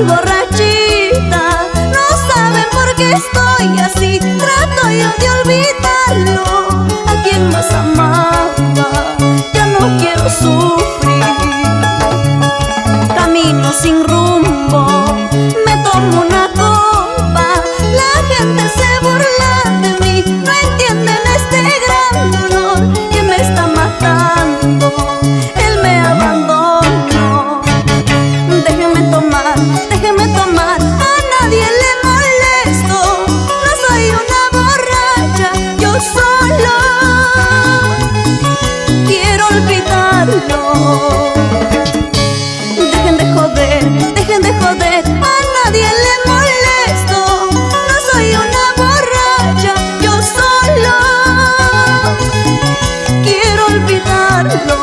borrachita. No saben por qué estoy así. Trato yo de olvidarlo, a quien más amaba. Ya no quiero sufrir. Camino sin rumbo, me tomo una copa. La gente se burla de mí, no entienden este gran dolor que me está matando. Él me abandonó. Déjenme tomar, a nadie le molesto. No soy una borracha, yo solo quiero olvidarlo. Dejen de joder, a nadie le molesto. No soy una borracha, yo solo quiero olvidarlo.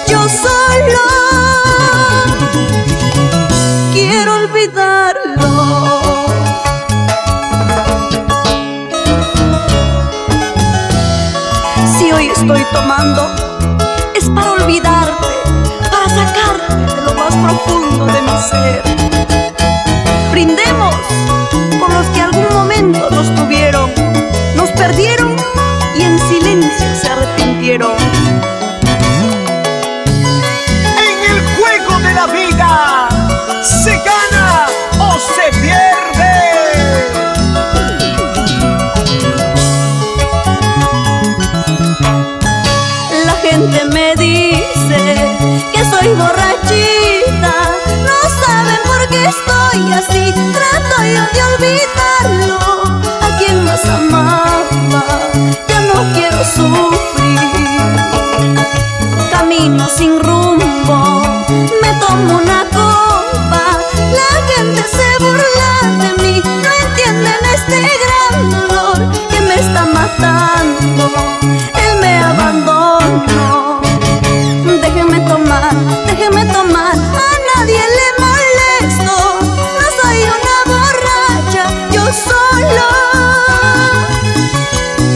Yo solo quiero olvidarlo. Si hoy estoy tomando, es para olvidarte, para sacarte de lo más profundo de mi ser. Brindemos por los que algún momento nos tuvieron, nos perdieron y en silencio se arrepintieron. En el juego de la vida se gana o se pierde. La gente me dice que soy borrachita. No saben por qué estoy así. Trato yo de olvidarlo, a quien más amaba. Ya no quiero sufrir. Camino sin rumbo, me tomo una copa. La gente se burla de mí, no entienden este gran dolor que me está matando. Él me abandonó. Déjenme tomar, a nadie le molesto. No soy una borracha, yo solo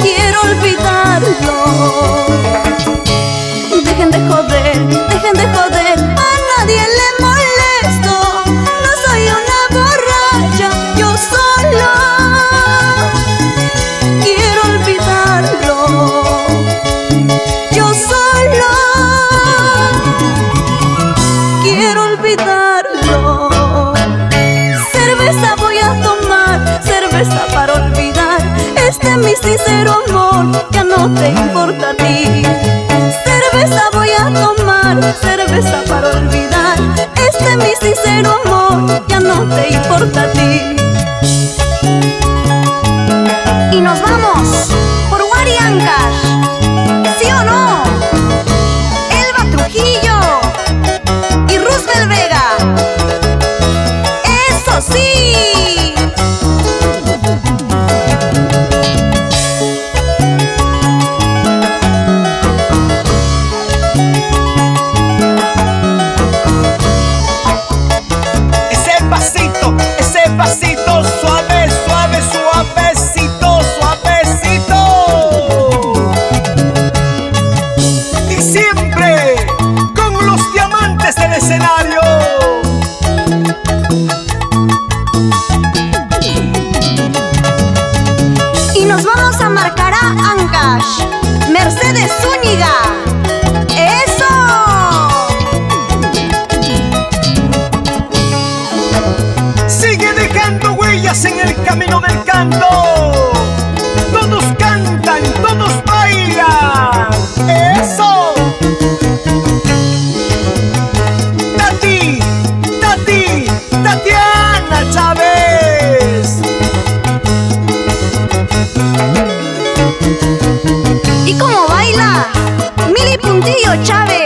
quiero olvidarlo. Dejen de joder, a nadie le molesto. No soy una borracha, yo solo quiero olvidarlo. Yo solo quiero olvidarlo. Cerveza voy a tomar, cerveza para olvidar este mi sincero amor, ya no te importa a ti. Cerveza voy a tomar, cerveza para olvidar este mi sincero amor, ya no te importa a ti. Y nos vamos por Huariancash, ¿sí o no? Elba Trujillo y Roosevelt Vega. ¡Eso sí! Ese pasito suave, suave, suavecito, suavecito. Y siempre con los diamantes del escenario. Y nos vamos a marcar a Ancash, Mercedes Zúñiga. ¡Eso! Sigue dejando huellas en el camino del canto. Todos cantan, todos bailan. ¡Eso! Tatiana Chávez. ¿Y cómo baila? Mili Puntillo Chávez.